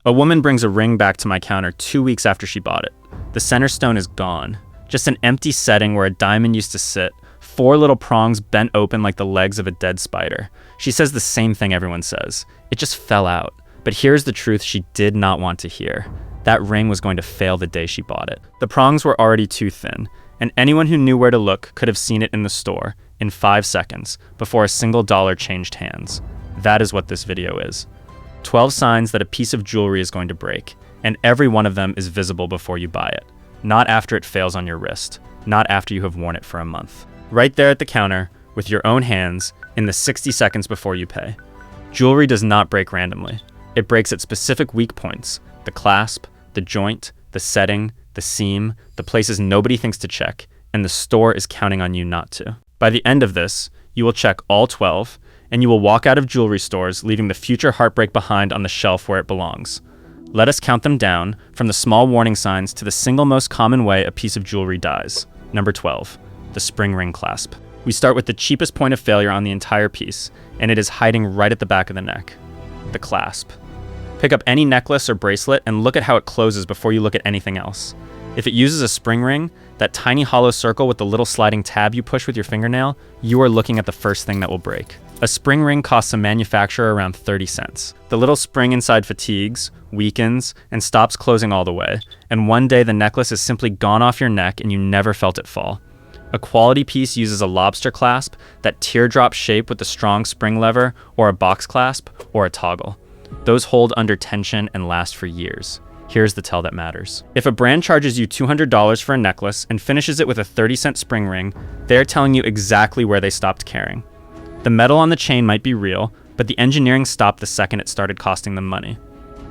A woman brings a ring back to my counter 2 weeks after she bought it. The center stone is gone. Just an empty setting where a diamond used to sit, 4 little prongs bent open like the legs of a dead spider. She says the same thing everyone says. It just fell out. But here's the truth she did not want to hear. That ring was going to fail the day she bought it. The prongs were already too thin, and anyone who knew where to look could have seen it in the store in 5 seconds before a single dollar changed hands. That is what this video is. 12 signs that a piece of jewelry is going to break, and every one of them is visible before you buy it. Not after it fails on your wrist, not after you have worn it for a month. Right there at the counter, with your own hands, in the 60 seconds before you pay. Jewelry does not break randomly. It breaks at specific weak points: the clasp, the joint, the setting, the seam, the places nobody thinks to check, and the store is counting on you not to. By the end of this, you will check all 12, and you will walk out of jewelry stores leaving the future heartbreak behind on the shelf where it belongs. Let us count them down, from the small warning signs to the single most common way a piece of jewelry dies. Number 12, the spring ring clasp. We start with the cheapest point of failure on the entire piece, and it is hiding right at the back of the neck. The clasp. Pick up any necklace or bracelet and look at how it closes before you look at anything else. If it uses a spring ring, that tiny hollow circle with the little sliding tab you push with your fingernail, you are looking at the first thing that will break. A spring ring costs a manufacturer around 30 cents. The little spring inside fatigues, weakens, and stops closing all the way, and one day the necklace is simply gone off your neck and you never felt it fall. A quality piece uses a lobster clasp, that teardrop shape with the strong spring lever, or a box clasp, or a toggle. Those hold under tension and last for years. Here's the tell that matters. If a brand charges you $200 for a necklace and finishes it with a 30-cent spring ring, they're telling you exactly where they stopped caring. The metal on the chain might be real, but the engineering stopped the second it started costing them money.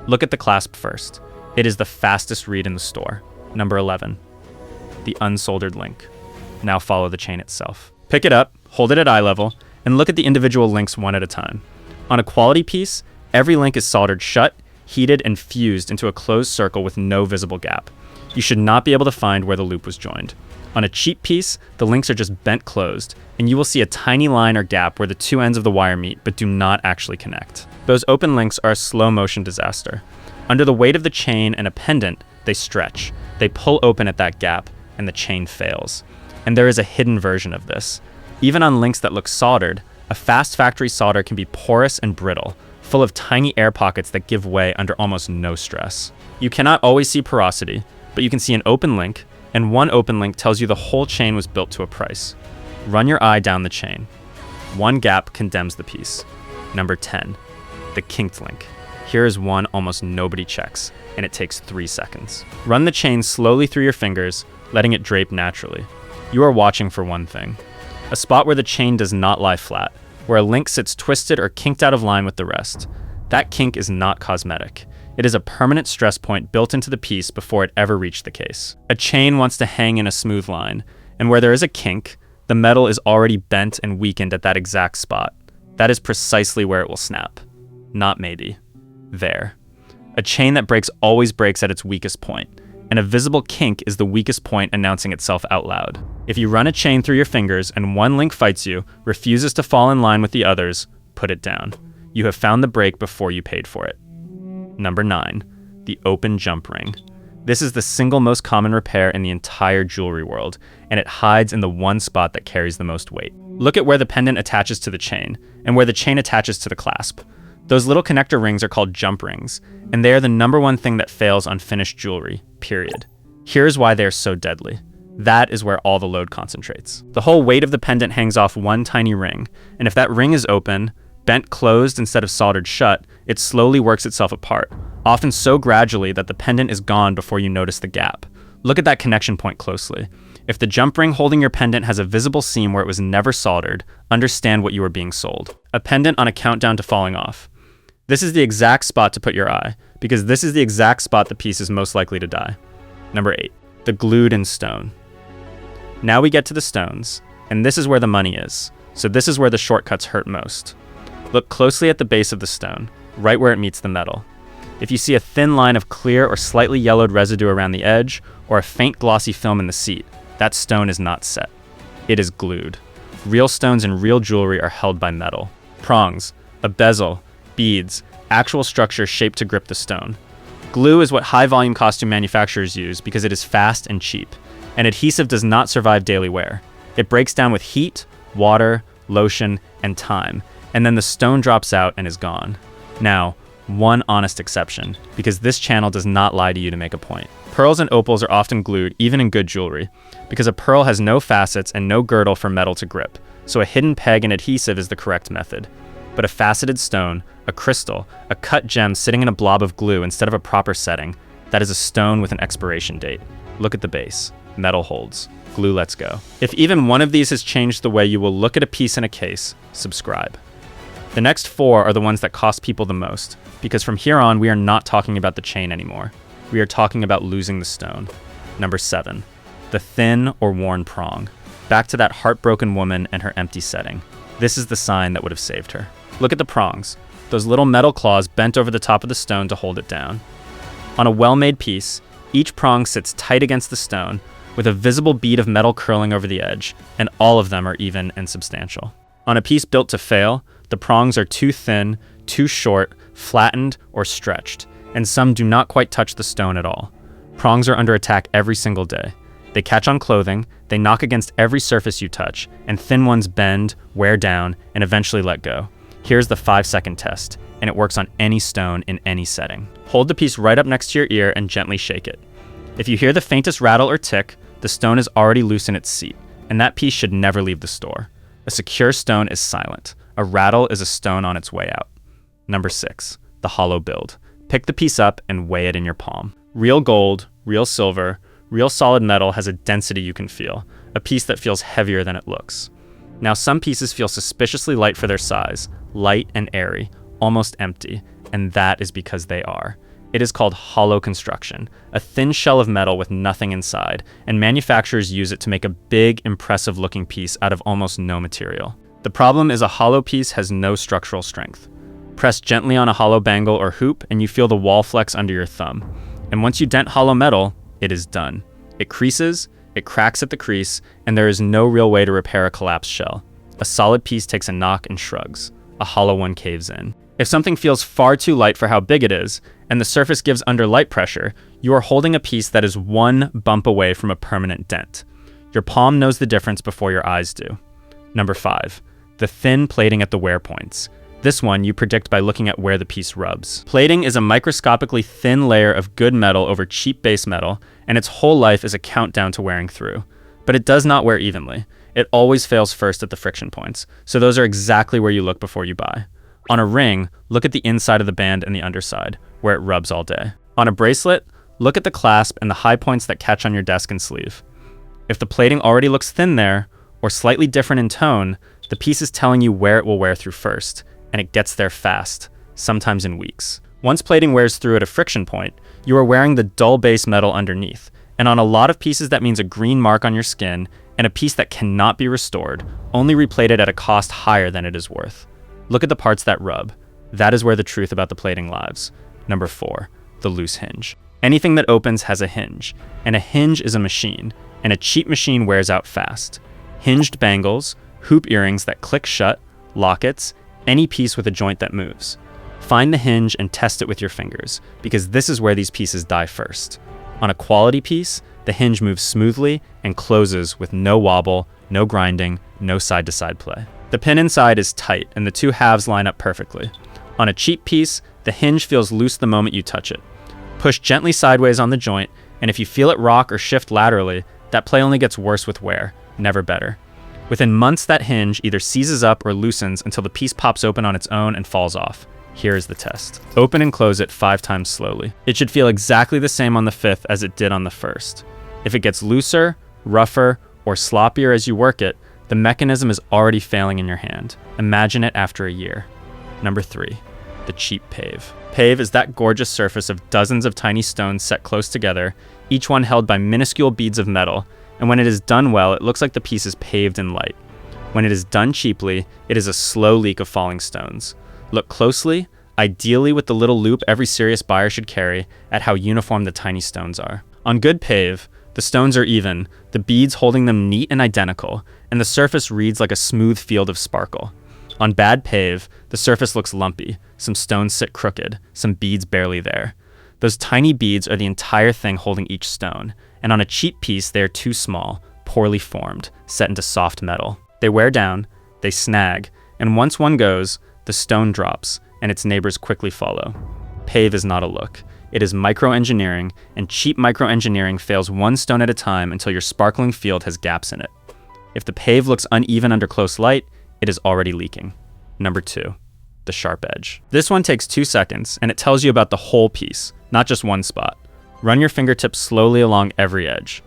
Look at the clasp first. It is the fastest read in the store. Number 11, the unsoldered link. Now follow the chain itself. Pick it up, hold it at eye level, and look at the individual links one at a time. On a quality piece, every link is soldered shut, heated, and fused into a closed circle with no visible gap. You should not be able to find where the loop was joined. On a cheap piece, the links are just bent closed, and you will see a tiny line or gap where the two ends of the wire meet but do not actually connect. Those open links are a slow motion disaster. Under the weight of the chain and a pendant, they stretch. They pull open at that gap, and the chain fails. And there is a hidden version of this. Even on links that look soldered, a fast factory solder can be porous and brittle, full of tiny air pockets that give way under almost no stress. You cannot always see porosity, but you can see an open link, and one open link tells you the whole chain was built to a price. Run your eye down the chain. One gap condemns the piece. Number 10, the kinked link. Here is one almost nobody checks, and it takes 3 seconds. Run the chain slowly through your fingers, letting it drape naturally. You are watching for one thing: a spot where the chain does not lie flat, where a link sits twisted or kinked out of line with the rest. That kink is not cosmetic. It is a permanent stress point built into the piece before it ever reached the case. A chain wants to hang in a smooth line, and where there is a kink, the metal is already bent and weakened at that exact spot. That is precisely where it will snap. Not maybe. There. A chain that breaks always breaks at its weakest point, and a visible kink is the weakest point announcing itself out loud. If you run a chain through your fingers and one link fights you, refuses to fall in line with the others, put it down. You have found the break before you paid for it. Number 9, the open jump ring. This is the single most common repair in the entire jewelry world, and it hides in the one spot that carries the most weight. Look at where the pendant attaches to the chain, and where the chain attaches to the clasp. Those little connector rings are called jump rings, and they are the number one thing that fails on finished jewelry, period. Here's why they are so deadly. That is where all the load concentrates. The whole weight of the pendant hangs off one tiny ring, and if that ring is open, bent closed instead of soldered shut, it slowly works itself apart, often so gradually that the pendant is gone before you notice the gap. Look at that connection point closely. If the jump ring holding your pendant has a visible seam where it was never soldered, understand what you are being sold. A pendant on a countdown to falling off. This is the exact spot to put your eye, because this is the exact spot the piece is most likely to die. Number 8, the glued-in stone. Now we get to the stones, and this is where the money is, so this is where the shortcuts hurt most. Look closely at the base of the stone, right where it meets the metal. If you see a thin line of clear or slightly yellowed residue around the edge, or a faint glossy film in the seat, that stone is not set. It is glued. Real stones and real jewelry are held by metal. Prongs, a bezel, beads, actual structure shaped to grip the stone. Glue is what high-volume costume manufacturers use because it is fast and cheap, and adhesive does not survive daily wear. It breaks down with heat, water, lotion, and time, and then the stone drops out and is gone. Now, one honest exception, because this channel does not lie to you to make a point. Pearls and opals are often glued, even in good jewelry, because a pearl has no facets and no girdle for metal to grip, so a hidden peg and adhesive is the correct method. But a faceted stone, a crystal, a cut gem sitting in a blob of glue instead of a proper setting, that is a stone with an expiration date. Look at the base. Metal holds. Glue lets go. If even one of these has changed the way you will look at a piece in a case, subscribe. The next 4 are the ones that cost people the most, because from here on, we are not talking about the chain anymore. We are talking about losing the stone. Number 7, the thin or worn prong. Back to that heartbroken woman and her empty setting. This is the sign that would have saved her. Look at the prongs, those little metal claws bent over the top of the stone to hold it down. On a well-made piece, each prong sits tight against the stone, with a visible bead of metal curling over the edge, and all of them are even and substantial. On a piece built to fail, the prongs are too thin, too short, flattened, or stretched, and some do not quite touch the stone at all. Prongs are under attack every single day. They catch on clothing, they knock against every surface you touch, and thin ones bend, wear down, and eventually let go. Here's the 5-second test, and it works on any stone in any setting. Hold the piece right up next to your ear and gently shake it. If you hear the faintest rattle or tick, the stone is already loose in its seat, and that piece should never leave the store. A secure stone is silent. A rattle is a stone on its way out. Number 6, the hollow build. Pick the piece up and weigh it in your palm. Real gold, real silver, real solid metal has a density you can feel, a piece that feels heavier than it looks. Now, some pieces feel suspiciously light for their size, light and airy, almost empty, and that is because they are. It is called hollow construction, a thin shell of metal with nothing inside, and manufacturers use it to make a big, impressive-looking piece out of almost no material. The problem is a hollow piece has no structural strength. Press gently on a hollow bangle or hoop, and you feel the wall flex under your thumb. And once you dent hollow metal, it is done. It creases, it cracks at the crease, and there is no real way to repair a collapsed shell. A solid piece takes a knock and shrugs. A hollow one caves in. If something feels far too light for how big it is, and the surface gives under light pressure, you are holding a piece that is one bump away from a permanent dent. Your palm knows the difference before your eyes do. Number 5, the thin plating at the wear points. This one you predict by looking at where the piece rubs. Plating is a microscopically thin layer of good metal over cheap base metal, and its whole life is a countdown to wearing through. But it does not wear evenly. It always fails first at the friction points, so those are exactly where you look before you buy. On a ring, look at the inside of the band and the underside, where it rubs all day. On a bracelet, look at the clasp and the high points that catch on your desk and sleeve. If the plating already looks thin there, or slightly different in tone, the piece is telling you where it will wear through first, and it gets there fast, sometimes in weeks. Once plating wears through at a friction point, you are wearing the dull base metal underneath, and on a lot of pieces that means a green mark on your skin, and a piece that cannot be restored, only replated at a cost higher than it is worth. Look at the parts that rub. That is where the truth about the plating lies. Number 4, the loose hinge. Anything that opens has a hinge, and a hinge is a machine, and a cheap machine wears out fast. Hinged bangles, hoop earrings that click shut, lockets, any piece with a joint that moves. Find the hinge and test it with your fingers, because this is where these pieces die first. On a quality piece, the hinge moves smoothly and closes with no wobble, no grinding, no side-to-side play. The pin inside is tight, and the two halves line up perfectly. On a cheap piece, the hinge feels loose the moment you touch it. Push gently sideways on the joint, and if you feel it rock or shift laterally, that play only gets worse with wear, never better. Within months, that hinge either seizes up or loosens until the piece pops open on its own and falls off. Here is the test. Open and close it 5 times slowly. It should feel exactly the same on the 5th as it did on the 1st. If it gets looser, rougher, or sloppier as you work it, the mechanism is already failing in your hand. Imagine it after a year. Number 3, the cheap pave. Pave is that gorgeous surface of dozens of tiny stones set close together, each one held by minuscule beads of metal, and when it is done well, it looks like the piece is paved in light. When it is done cheaply, it is a slow leak of falling stones. Look closely, ideally with the little loop every serious buyer should carry, at how uniform the tiny stones are. On good pave, the stones are even, the beads holding them neat and identical, and the surface reads like a smooth field of sparkle. On bad pave, the surface looks lumpy, some stones sit crooked, some beads barely there. Those tiny beads are the entire thing holding each stone, and on a cheap piece they are too small, poorly formed, set into soft metal. They wear down, they snag, and once one goes, the stone drops, and its neighbors quickly follow. Pave is not a look. It is microengineering, and cheap microengineering fails one stone at a time until your sparkling field has gaps in it. If the pave looks uneven under close light, it is already leaking. Number 2, the sharp edge. This one takes 2 seconds, and it tells you about the whole piece, not just one spot. Run your fingertips slowly along every edge.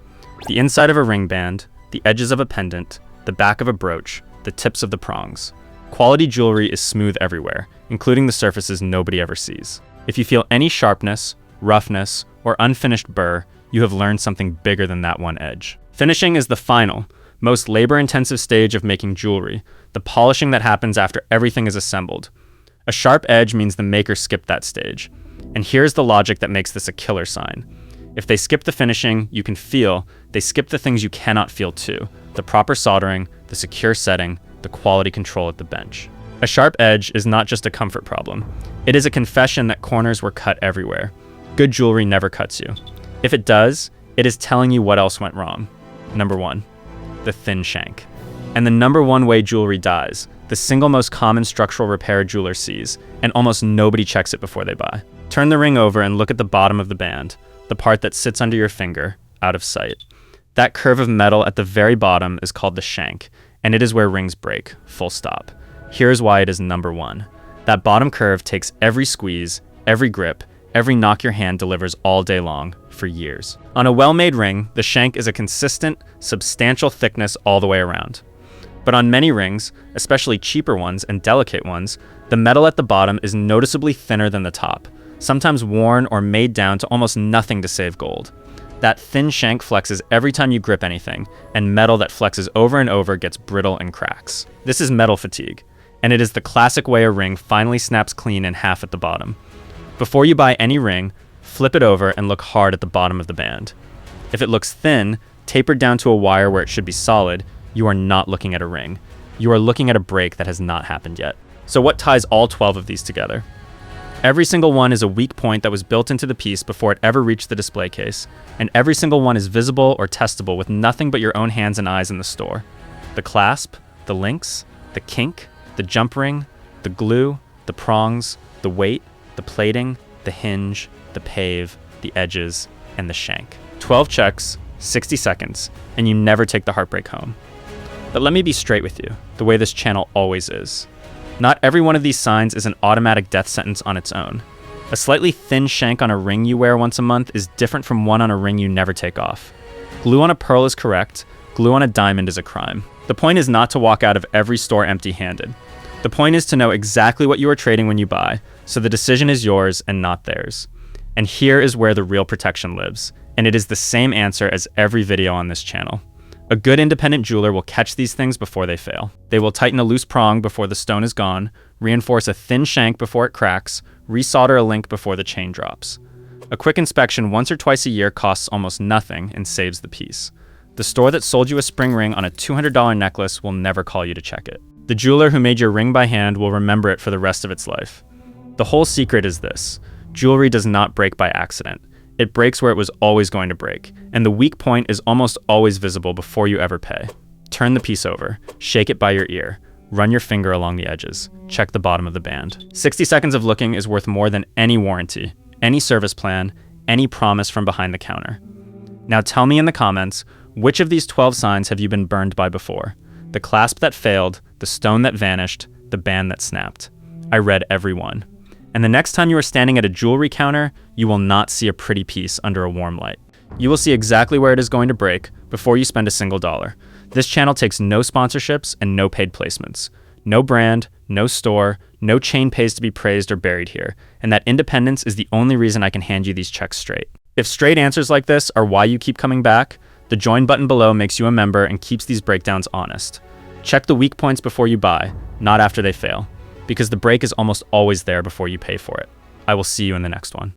The inside of a ring band, the edges of a pendant, the back of a brooch, the tips of the prongs. Quality jewelry is smooth everywhere, including the surfaces nobody ever sees. If you feel any sharpness, roughness, or unfinished burr, you have learned something bigger than that one edge. Finishing is the final, most labor-intensive stage of making jewelry, the polishing that happens after everything is assembled. A sharp edge means the maker skipped that stage. And here's the logic that makes this a killer sign. If they skip the finishing you can feel, they skip the things you cannot feel too: the proper soldering, the secure setting, the quality control at the bench. A sharp edge is not just a comfort problem. It is a confession that corners were cut everywhere. Good jewelry never cuts you. If it does, it is telling you what else went wrong. Number 1, the thin shank. And the number 1 way jewelry dies, the single most common structural repair a jeweler sees, and almost nobody checks it before they buy. Turn the ring over and look at the bottom of the band, the part that sits under your finger, out of sight. That curve of metal at the very bottom is called the shank, and it is where rings break, full stop. Here's why it is number 1. That bottom curve takes every squeeze, every grip, every knock your hand delivers all day long, for years. On a well-made ring, the shank is a consistent, substantial thickness all the way around. But on many rings, especially cheaper ones and delicate ones, the metal at the bottom is noticeably thinner than the top, sometimes worn or made down to almost nothing to save gold. That thin shank flexes every time you grip anything, and metal that flexes over and over gets brittle and cracks. This is metal fatigue, and it is the classic way a ring finally snaps clean in half at the bottom. Before you buy any ring, flip it over and look hard at the bottom of the band. If it looks thin, tapered down to a wire where it should be solid, you are not looking at a ring. You are looking at a break that has not happened yet. So what ties all 12 of these together? Every single one is a weak point that was built into the piece before it ever reached the display case, and every single one is visible or testable with nothing but your own hands and eyes in the store. The clasp, the links, the kink, the jump ring, the glue, the prongs, the weight, the plating, the hinge, the pave, the edges, and the shank. 12 checks, 60 seconds, and you never take the heartbreak home. But let me be straight with you, the way this channel always is. Not every one of these signs is an automatic death sentence on its own. A slightly thin shank on a ring you wear once a month is different from one on a ring you never take off. Glue on a pearl is correct, glue on a diamond is a crime. The point is not to walk out of every store empty-handed. The point is to know exactly what you are trading when you buy, so the decision is yours and not theirs. And here is where the real protection lives, and it is the same answer as every video on this channel. A good independent jeweler will catch these things before they fail. They will tighten a loose prong before the stone is gone, reinforce a thin shank before it cracks, resolder a link before the chain drops. A quick inspection once or twice a year costs almost nothing and saves the piece. The store that sold you a spring ring on a $200 necklace will never call you to check it. The jeweler who made your ring by hand will remember it for the rest of its life. The whole secret is this: jewelry does not break by accident. It breaks where it was always going to break, and the weak point is almost always visible before you ever pay. Turn the piece over, shake it by your ear, run your finger along the edges, check the bottom of the band. 60 seconds of looking is worth more than any warranty, any service plan, any promise from behind the counter. Now tell me in the comments, which of these 12 signs have you been burned by before? The clasp that failed, the stone that vanished, the band that snapped. I read every one. And the next time you are standing at a jewelry counter, you will not see a pretty piece under a warm light. You will see exactly where it is going to break before you spend a single dollar. This channel takes no sponsorships and no paid placements. No brand, no store, no chain pays to be praised or buried here, and that independence is the only reason I can hand you these checks straight. If straight answers like this are why you keep coming back, the join button below makes you a member and keeps these breakdowns honest. Check the weak points before you buy, not after they fail, because the break is almost always there before you pay for it. I will see you in the next one.